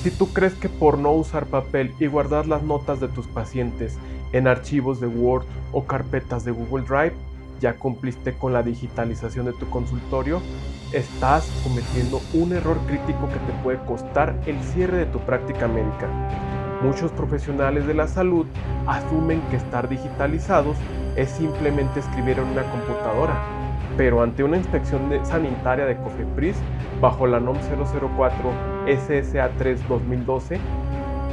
Si tú crees que por no usar papel y guardar las notas de tus pacientes en archivos de Word o carpetas de Google Drive, ya cumpliste con la digitalización de tu consultorio, estás cometiendo un error crítico que te puede costar el cierre de tu práctica médica. Muchos profesionales de la salud asumen que estar digitalizados es simplemente escribir en una computadora, pero ante una inspección sanitaria de COFEPRIS bajo la NOM 004 SSA3 2012,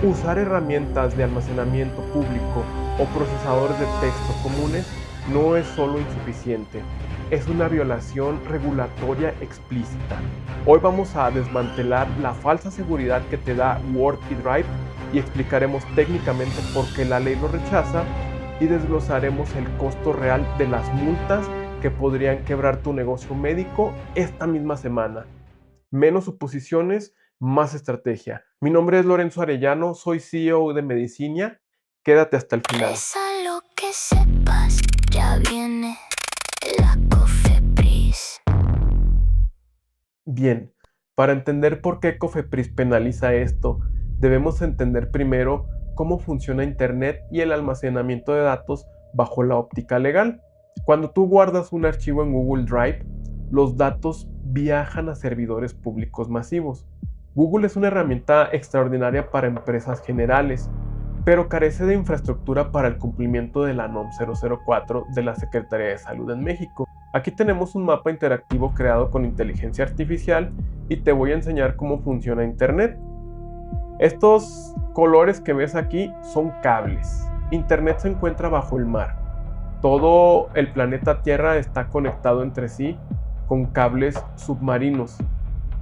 usar herramientas de almacenamiento público o procesadores de texto comunes no es solo insuficiente, es una violación regulatoria explícita. Hoy vamos a desmantelar la falsa seguridad que te da Word y Drive y explicaremos técnicamente por qué la ley lo rechaza y desglosaremos el costo real de las multas que podrían quebrar tu negocio médico esta misma semana. Menos suposiciones, más estrategia. Mi nombre es Lorenzo Arellano, soy CEO de Medicinia. Quédate hasta el final. Pesa lo que sepas, ya viene la COFEPRIS. Bien, para entender por qué COFEPRIS penaliza esto, debemos entender primero cómo funciona Internet y el almacenamiento de datos bajo la óptica legal. Cuando tú guardas un archivo en Google Drive, los datos viajan a servidores públicos masivos. Google es una herramienta extraordinaria para empresas generales, pero carece de infraestructura para el cumplimiento de la NOM 004 de la Secretaría de Salud en México. Aquí tenemos un mapa interactivo creado con inteligencia artificial y te voy a enseñar cómo funciona Internet. Estos colores que ves aquí son cables. Internet se encuentra bajo el mar. Todo el planeta Tierra está conectado entre sí con cables submarinos.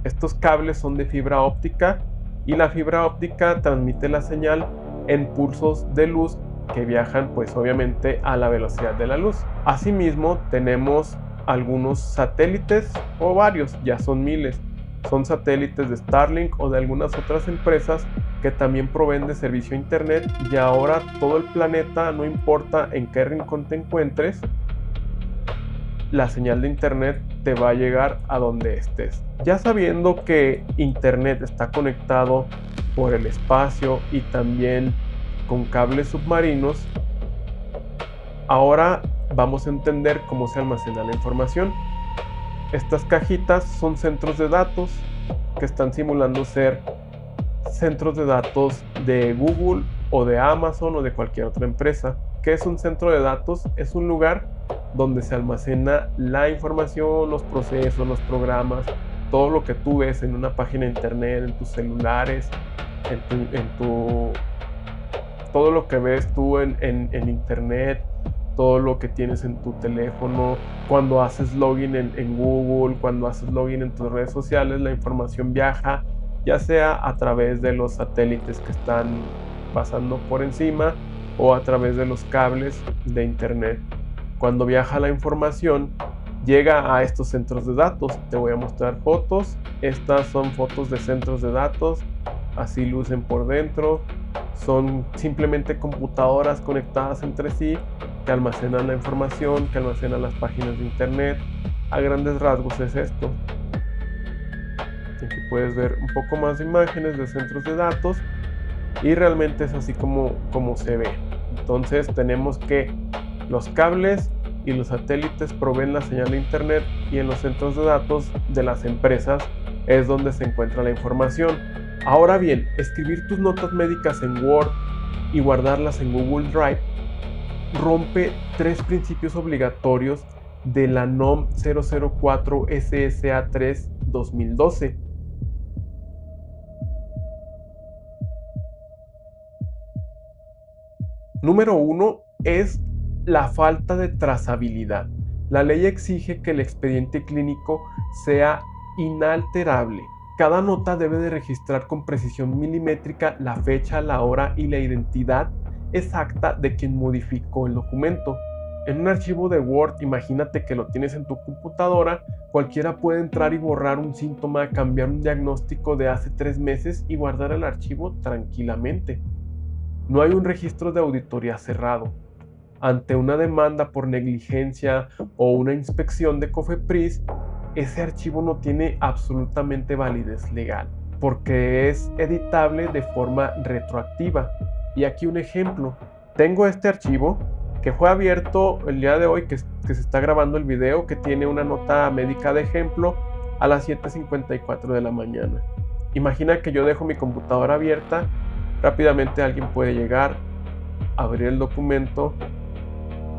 Estos cables son de fibra óptica y la fibra óptica transmite la señal en pulsos de luz que viajan pues obviamente a la velocidad de la luz. Asimismo tenemos algunos satélites o varios, ya son miles. Son satélites de Starlink o de algunas otras empresas que también proveen de servicio a Internet y ahora todo el planeta, no importa en qué rincón te encuentres, la señal de Internet te va a llegar a donde estés. Ya sabiendo que Internet está conectado por el espacio y también con cables submarinos, ahora vamos a entender cómo se almacena la información. Estas cajitas son centros de datos que están simulando ser centros de datos de Google o de Amazon o de cualquier otra empresa. ¿Qué es un centro de datos? Es un lugar donde se almacena la información, los procesos, los programas, todo lo que tú ves en una página de internet, en tus celulares, todo lo que ves tú en internet, todo lo que tienes en tu teléfono, cuando haces login en Google, cuando haces login en tus redes sociales, la información viaja, ya sea a través de los satélites que están pasando por encima o a través de los cables de internet. Cuando viaja la información, llega a estos centros de datos. Te voy a mostrar fotos. Estas son fotos de centros de datos. Así lucen por dentro. Son simplemente computadoras conectadas entre sí que almacenan la información, que almacenan las páginas de internet. A grandes rasgos es esto. Aquí puedes ver un poco más de imágenes de centros de datos y realmente es así como se ve. Entonces tenemos que los cables y los satélites proveen la señal de internet y en los centros de datos de las empresas es donde se encuentra la información. Ahora bien, escribir tus notas médicas en Word y guardarlas en Google Drive rompe 3 principios obligatorios de la NOM 004 SSA3 2012. Número 1 es la falta de trazabilidad. La ley exige que el expediente clínico sea inalterable. Cada nota debe de registrar con precisión milimétrica la fecha, la hora y la identidad exacta de quien modificó el documento. En un archivo de Word, imagínate que lo tienes en tu computadora, cualquiera puede entrar y borrar un síntoma, cambiar un diagnóstico de hace 3 meses y guardar el archivo tranquilamente. No hay un registro de auditoría cerrado. Ante una demanda por negligencia o una inspección de COFEPRIS, ese archivo no tiene absolutamente validez legal. porque es editable de forma retroactiva. Y aquí un ejemplo. Tengo este archivo que fue abierto el día de hoy, que se está grabando el video, que tiene una nota médica de ejemplo a las 7:54 de la mañana. Imagina que yo dejo mi computadora abierta, rápidamente alguien puede llegar, abrir el documento,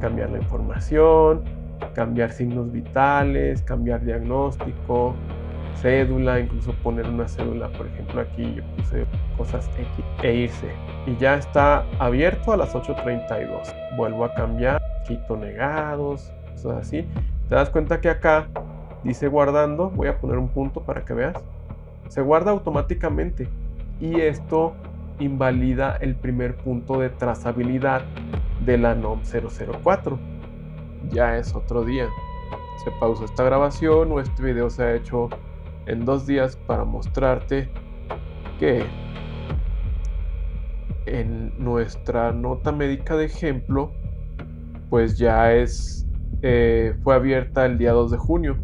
cambiar la información, cambiar signos vitales, cambiar diagnóstico, cédula, incluso poner una cédula, por ejemplo aquí yo puse cosas X e irse. Y ya está abierto a las 8:32. Vuelvo a cambiar, quito negados, cosas así. Te das cuenta que acá dice guardando, voy a poner un punto para que veas. Se guarda automáticamente y esto invalida el primer punto de trazabilidad de la NOM 004. Ya es otro día. Se pausa esta grabación o este video se ha hecho en 2 días para mostrarte que en nuestra nota médica de ejemplo pues ya fue abierta el día 2 de junio.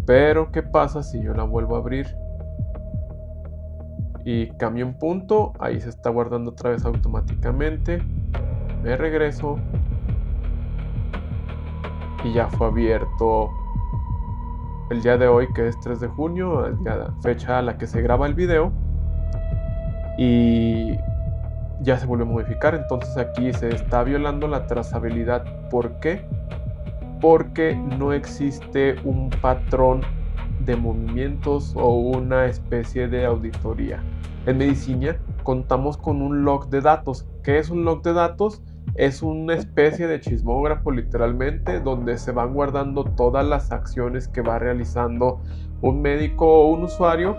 Pero ¿qué pasa si yo la vuelvo a abrir? Y cambio un punto, ahí se está guardando otra vez automáticamente. Me regreso y ya fue abierto el día de hoy, que es 3 de junio, fecha a la que se graba el video, y ya se vuelve a modificar. Entonces aquí se está violando la trazabilidad. ¿Por qué? Porque no existe un patrón de movimientos o una especie de auditoría. En Medicinia contamos con un log de datos. ¿Qué es un log de datos? Es una especie de chismógrafo literalmente, donde se van guardando todas las acciones que va realizando un médico o un usuario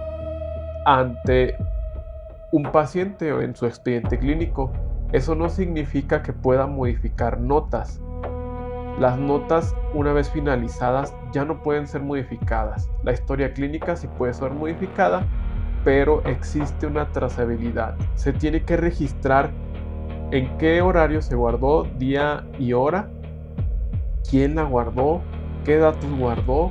ante un paciente o en su expediente clínico. Eso no significa que pueda modificar notas. Las notas, una vez finalizadas, ya no pueden ser modificadas. La historia clínica sí puede ser modificada, pero existe una trazabilidad. Se tiene que registrar en qué horario se guardó, día y hora, quién la guardó, qué datos guardó,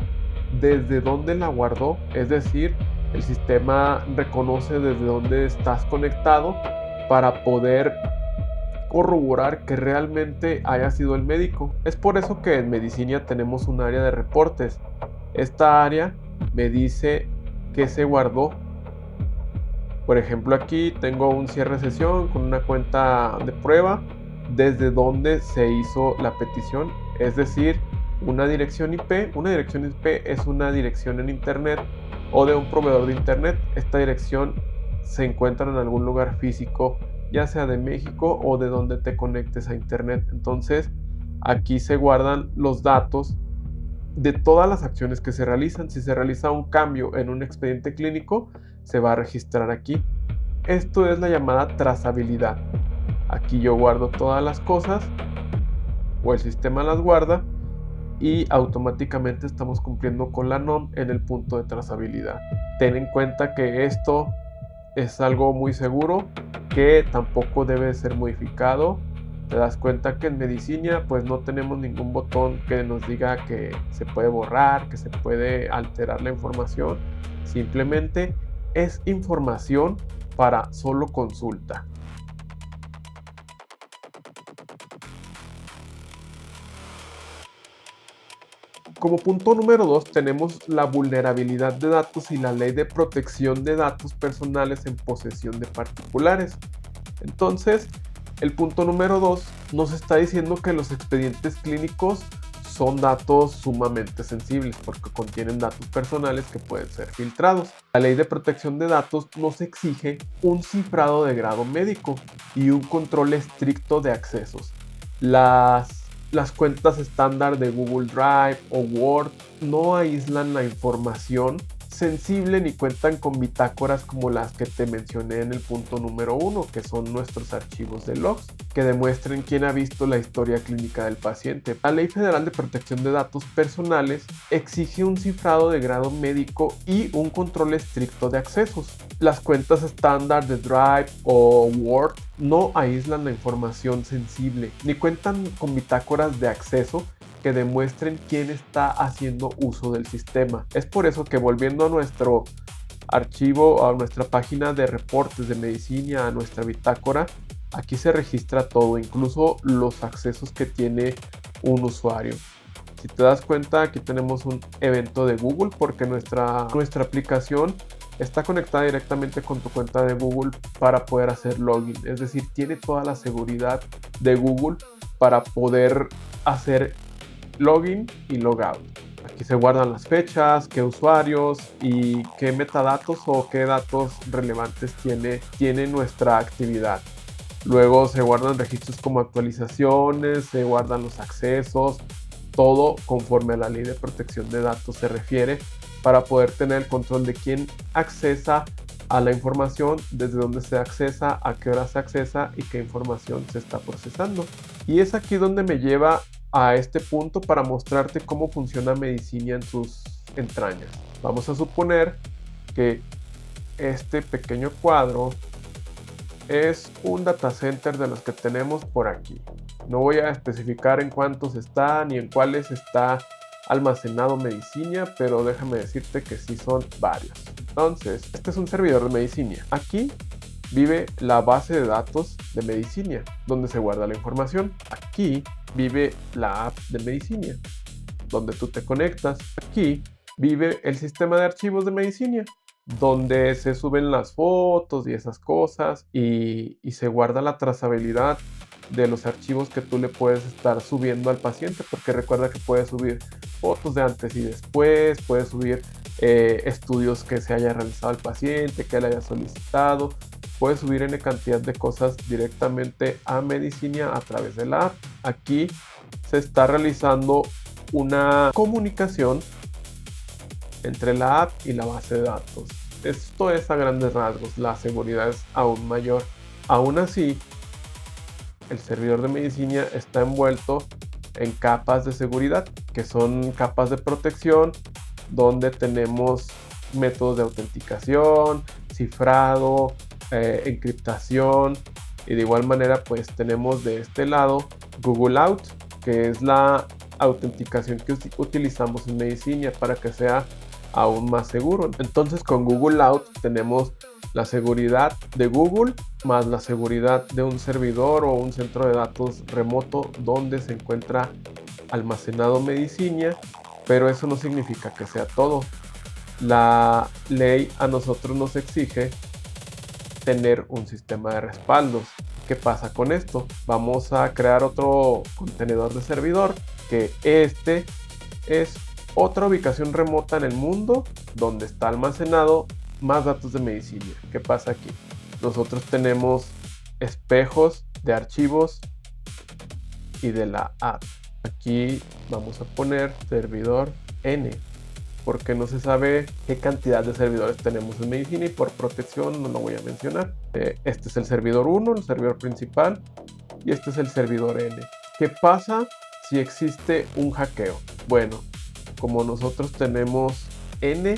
desde dónde la guardó. Es decir, el sistema reconoce desde dónde estás conectado para poder corroborar que realmente haya sido el médico. Es por eso que en Medicinia tenemos un área de reportes. Esta área me dice qué se guardó. Por ejemplo, aquí tengo un cierre de sesión con una cuenta de prueba, desde donde se hizo la petición, es decir, una dirección IP. Una dirección IP es una dirección en internet o de un proveedor de internet. Esta dirección se encuentra en algún lugar físico, ya sea de México o de donde te conectes a internet. Entonces aquí se guardan los datos de todas las acciones que se realizan. Si se realiza un cambio en un expediente clínico, se va a registrar aquí. Esto es la llamada trazabilidad. Aquí yo guardo todas las cosas o el sistema las guarda y automáticamente estamos cumpliendo con la NOM en el punto de trazabilidad. Ten en cuenta que esto es algo muy seguro, que tampoco debe ser modificado. Te das cuenta que en Medicinia pues no tenemos ningún botón que nos diga que se puede borrar, que se puede alterar la información. Simplemente es información para solo consulta. Como punto número 2 tenemos la vulnerabilidad de datos y la ley de protección de datos personales en posesión de particulares. Entonces, el punto número 2 nos está diciendo que los expedientes clínicos son datos sumamente sensibles porque contienen datos personales que pueden ser filtrados. La ley de protección de datos nos exige un cifrado de grado médico y un control estricto de accesos. Las cuentas estándar de Google Drive o Word no aíslan la información sensible ni cuentan con bitácoras como las que te mencioné en el punto número 1, que son nuestros archivos de logs que demuestren quién ha visto la historia clínica del paciente. La Ley Federal de Protección de Datos Personales exige un cifrado de grado médico y un control estricto de accesos. Las cuentas estándar de Drive o Word no aíslan la información sensible ni cuentan con bitácoras de acceso que demuestren quién está haciendo uso del sistema. Es por eso que, volviendo a nuestro archivo, a nuestra página de reportes de medicina, a nuestra bitácora, aquí se registra todo, incluso los accesos que tiene un usuario. Si te das cuenta, aquí tenemos un evento de Google porque nuestra aplicación está conectada directamente con tu cuenta de Google para poder hacer login. Es decir, tiene toda la seguridad de Google para poder hacer login y logout. Aquí se guardan las fechas, qué usuarios y qué metadatos o qué datos relevantes tiene nuestra actividad. Luego se guardan registros como actualizaciones, se guardan los accesos, todo conforme a la ley de protección de datos se refiere, para poder tener el control de quién accesa a la información, desde dónde se accesa, a qué hora se accesa y qué información se está procesando. Y es aquí donde me lleva a este punto para mostrarte cómo funciona Medicinia en sus entrañas. Vamos a suponer que este pequeño cuadro es un data center de los que tenemos por aquí. No voy a especificar en cuántos está ni en cuáles está almacenado Medicinia, pero déjame decirte que sí son varios. Entonces, este es un servidor de Medicinia. Aquí vive la base de datos de Medicinia, donde se guarda la información. Aquí vive la app de Medicinia, donde tú te conectas. Aquí vive el sistema de archivos de Medicinia, donde se suben las fotos y esas cosas, y se guarda la trazabilidad de los archivos que tú le puedes estar subiendo al paciente, porque recuerda que puedes subir fotos de antes y después, puedes subir estudios que se haya realizado el paciente, que él haya solicitado, puedes subir N cantidad de cosas directamente a Medicinia a través de la app. Aquí se está realizando una comunicación entre la app y la base de datos. Esto es a grandes rasgos, la seguridad es aún mayor. Aún así, el servidor de Medicinia está envuelto en capas de seguridad, que son capas de protección, donde tenemos métodos de autenticación, cifrado, encriptación, y de igual manera pues tenemos de este lado Google Out, que es la autenticación que utilizamos en Medicinia para que sea aún más seguro. Entonces con Google Out tenemos la seguridad de Google más la seguridad de un servidor o un centro de datos remoto donde se encuentra almacenado Medicinia, pero eso no significa que sea todo. La ley a nosotros nos exige tener un sistema de respaldos. ¿Qué pasa con esto? Vamos a crear otro contenedor de servidor, que este es otra ubicación remota en el mundo donde está almacenado más datos de Medicinia. ¿Qué pasa aquí? Nosotros tenemos espejos de archivos y de la app. Aquí vamos a poner servidor N, porque no se sabe qué cantidad de servidores tenemos en Medicinia y por protección no lo voy a mencionar. Este es el servidor 1, el servidor principal, y este es el servidor N. ¿Qué pasa si existe un hackeo? Bueno, como nosotros tenemos N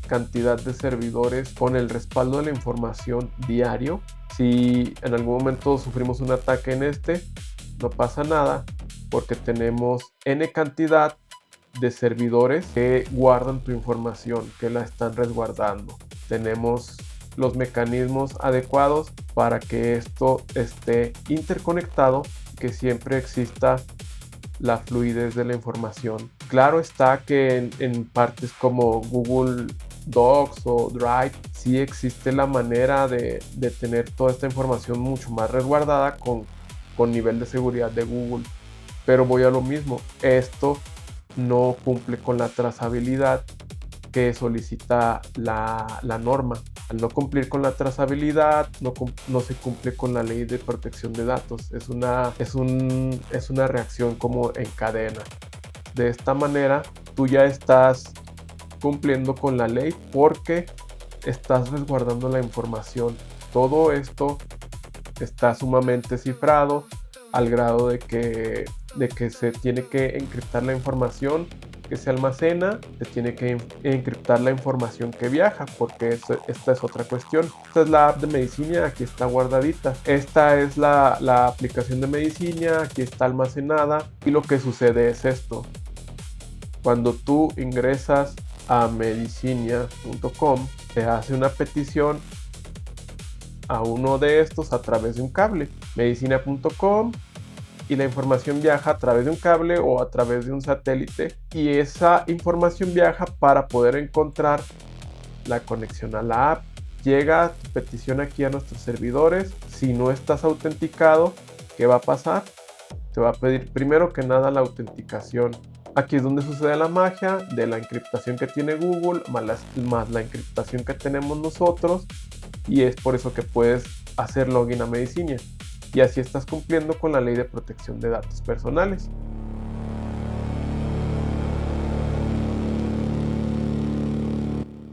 cantidad de servidores con el respaldo de la información diario, si en algún momento sufrimos un ataque en este, no pasa nada, porque tenemos N cantidad de servidores que guardan tu información, que la están resguardando. Tenemos los mecanismos adecuados para que esto esté interconectado, que siempre exista la fluidez de la información. Claro está que en partes como Google Docs o Drive sí existe la manera de tener toda esta información mucho más resguardada con nivel de seguridad de Google, pero voy a lo mismo, esto no cumple con la trazabilidad que solicita la norma. Al no cumplir con la trazabilidad, no se cumple con la ley de protección de datos. Es una reacción como en cadena. De esta manera, tú ya estás cumpliendo con la ley porque estás resguardando la información. Todo esto está sumamente cifrado al grado de que se tiene que encriptar la información que se almacena, se tiene que encriptar la información que viaja, porque esta es otra cuestión. Esta es la app de Medicinia, aquí está guardadita. Esta es la aplicación de Medicinia, aquí está almacenada, y lo que sucede es esto. Cuando tú ingresas a medicinia.com, Se hace una petición a uno de estos a través de un cable, medicina.com, y la información viaja a través de un cable o a través de un satélite, y esa información viaja para poder encontrar la conexión a la app. Llega tu petición aquí a nuestros servidores. Si no estás autenticado, ¿qué va a pasar? Te va a pedir primero que nada la autenticación. Aquí es donde sucede la magia de la encriptación que tiene Google más la encriptación que tenemos nosotros, y es por eso que puedes hacer login a Medicinia, y así estás cumpliendo con la ley de protección de datos personales.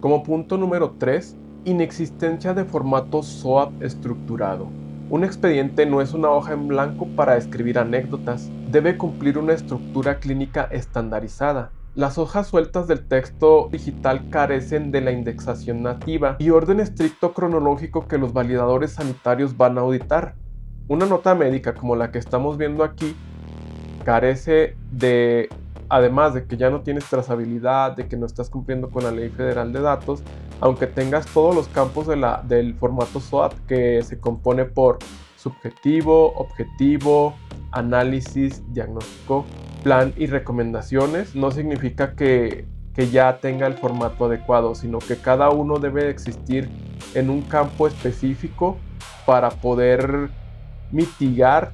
Como punto número 3, inexistencia de formato SOAP estructurado. Un expediente no es una hoja en blanco para escribir anécdotas, debe cumplir una estructura clínica estandarizada. Las hojas sueltas del texto digital carecen de la indexación nativa y orden estricto cronológico que los validadores sanitarios van a auditar. Una nota médica como la que estamos viendo aquí carece de, además de que ya no tienes trazabilidad, de que no estás cumpliendo con la Ley Federal de Datos, aunque tengas todos los campos del formato SOAP, que se compone por subjetivo, objetivo, análisis, diagnóstico, plan y recomendaciones, no significa que ya tenga el formato adecuado, sino que cada uno debe existir en un campo específico para poder mitigar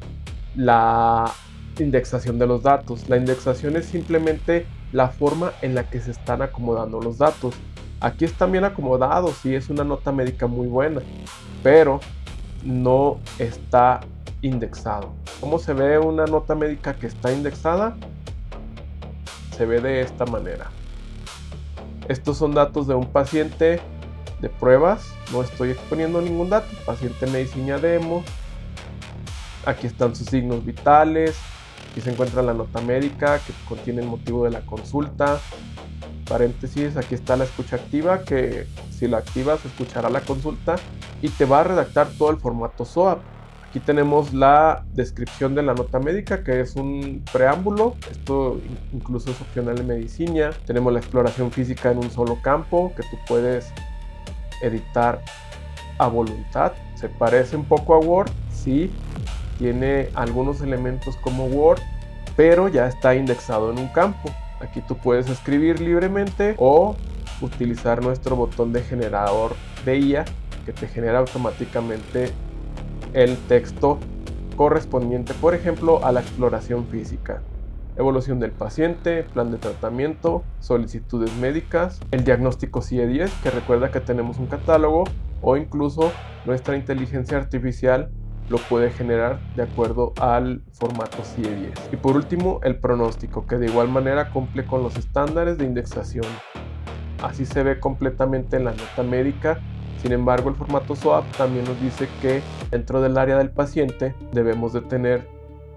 la indexación de los datos. La indexación es simplemente la forma en la que se están acomodando los datos. Aquí están bien acomodados y es una nota médica muy buena, pero no está indexado. ¿Cómo se ve una nota médica que está indexada? Se ve de esta manera. Estos son datos de un paciente de pruebas. No estoy exponiendo ningún dato. Paciente Medicinia Demo. Aquí están sus signos vitales. Aquí se encuentra la nota médica que contiene el motivo de la consulta. Paréntesis, aquí está la escucha activa, que si la activas escuchará la consulta y te va a redactar todo el formato SOAP. Aquí tenemos la descripción de la nota médica, que es un preámbulo. Esto incluso es opcional en Medicinia. Tenemos la exploración física en un solo campo, que tú puedes editar a voluntad. Se parece un poco a Word, sí. Tiene algunos elementos como Word, pero ya está indexado en un campo. Aquí tú puedes escribir libremente o utilizar nuestro botón de generador de IA, que te genera automáticamente el texto correspondiente, por ejemplo, a la exploración física, evolución del paciente, plan de tratamiento, solicitudes médicas, el diagnóstico CIE-10, que recuerda que tenemos un catálogo, o incluso nuestra inteligencia artificial lo puede generar de acuerdo al formato CIE-10. Y por último, el pronóstico, que de igual manera cumple con los estándares de indexación. Así se ve completamente en la nota médica. Sin embargo, el formato SOAP también nos dice que dentro del área del paciente debemos de tener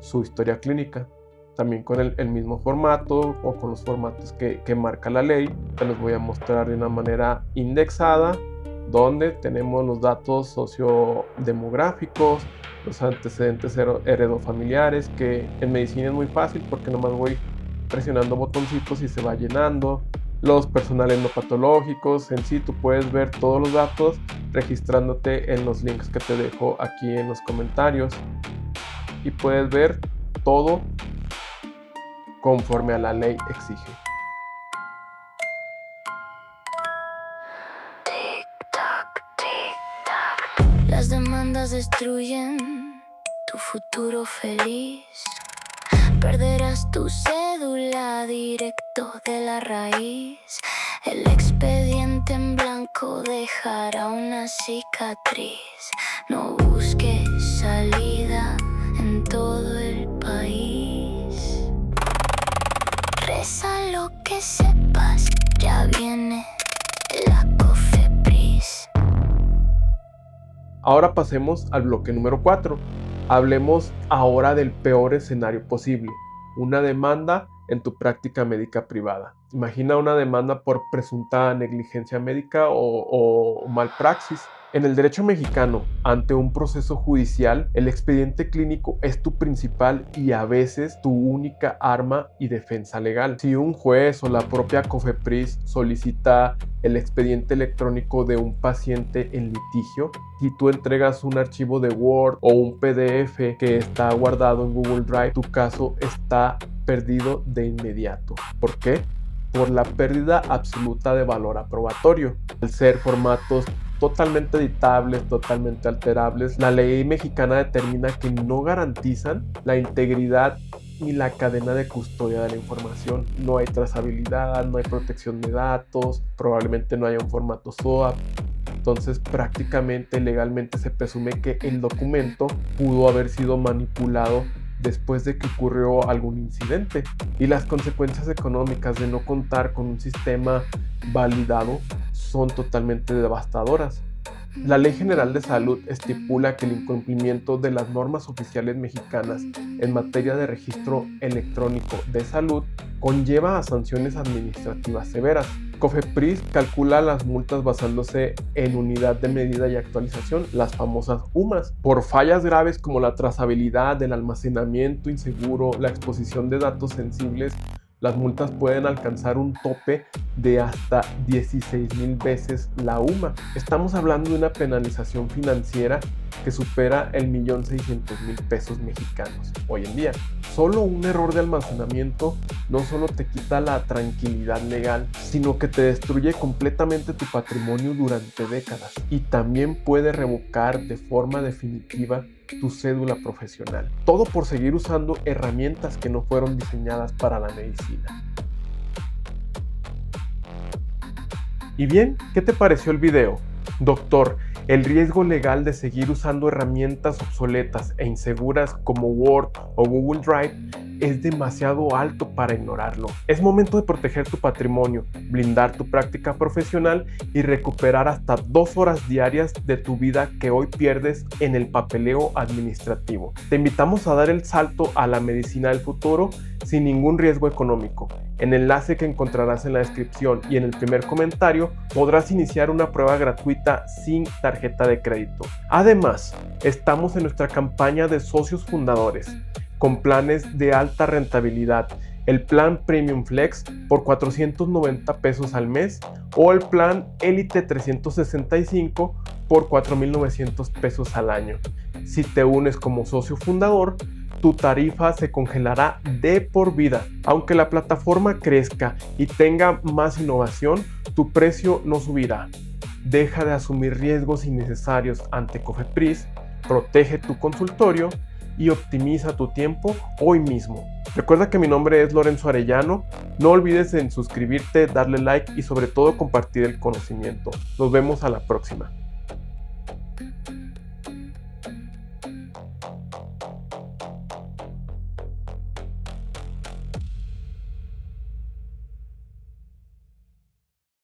su historia clínica, también con el mismo formato o con los formatos que marca la ley. Te los voy a mostrar de una manera indexada, donde tenemos los datos sociodemográficos, los antecedentes heredofamiliares, que en medicina es muy fácil porque nomás voy presionando botoncitos y se va llenando. Los personales no patológicos, en sí tú puedes ver todos los datos registrándote en los links que te dejo aquí en los comentarios, y puedes ver todo conforme a la ley exige. Las demandas destruyen tu futuro feliz. Perderás tu cédula directo de la raíz. El expediente en blanco dejará una cicatriz. No busques salida en todo el país. Reza lo que sepas, ya viene la COFEPRIS. Ahora pasemos al bloque número 4. Hablemos ahora del peor escenario posible: una demanda en tu práctica médica privada. Imagina una demanda por presunta negligencia médica o malpraxis. En el derecho mexicano, ante un proceso judicial, el expediente clínico es tu principal y a veces tu única arma y defensa legal. Si un juez o la propia COFEPRIS solicita el expediente electrónico de un paciente en litigio, y tú entregas un archivo de Word o un PDF que está guardado en Google Drive, tu caso está perdido de inmediato. ¿Por qué? Por la pérdida absoluta de valor aprobatorio. Al ser formatos totalmente editables, totalmente alterables, la ley mexicana determina que no garantizan la integridad ni la cadena de custodia de la información. No hay trazabilidad, no hay protección de datos, probablemente no haya un formato SOAP. Entonces, prácticamente legalmente se presume que el documento pudo haber sido manipulado después de que ocurrió algún incidente, y las consecuencias económicas de no contar con un sistema validado son totalmente devastadoras. La Ley General de Salud estipula que el incumplimiento de las normas oficiales mexicanas en materia de registro electrónico de salud conlleva a sanciones administrativas severas. COFEPRIS calcula las multas basándose en unidad de medida y actualización, las famosas UMAS. Por fallas graves como la trazabilidad, el almacenamiento inseguro, la exposición de datos sensibles, las multas pueden alcanzar un tope de hasta 16,000 veces la UMA. Estamos hablando de una penalización financiera que supera el 1,600,000 pesos mexicanos hoy en día. Solo un error de almacenamiento no solo te quita la tranquilidad legal, sino que te destruye completamente tu patrimonio durante décadas, y también puede revocar de forma definitiva tu cédula profesional. Todo por seguir usando herramientas que no fueron diseñadas para la medicina. Y bien, ¿qué te pareció el video? Doctor, el riesgo legal de seguir usando herramientas obsoletas e inseguras como Word o Google Drive es demasiado alto para ignorarlo. Es momento de proteger tu patrimonio, blindar tu práctica profesional y recuperar hasta 2 horas diarias de tu vida que hoy pierdes en el papeleo administrativo. Te invitamos a dar el salto a la medicina del futuro sin ningún riesgo económico. En el enlace que encontrarás en la descripción y en el primer comentario podrás iniciar una prueba gratuita sin tarjeta de crédito. Además, estamos en nuestra campaña de socios fundadores con planes de alta rentabilidad, el plan Premium Flex por 490 pesos al mes o el plan Elite 365 por 4,900 pesos al año. Si te unes como socio fundador, tu tarifa se congelará de por vida. Aunque la plataforma crezca y tenga más innovación, tu precio no subirá. Deja de asumir riesgos innecesarios ante COFEPRIS, protege tu consultorio y optimiza tu tiempo hoy mismo. Recuerda que mi nombre es Lorenzo Arellano. No olvides en suscribirte, darle like y sobre todo compartir el conocimiento. Nos vemos a la próxima.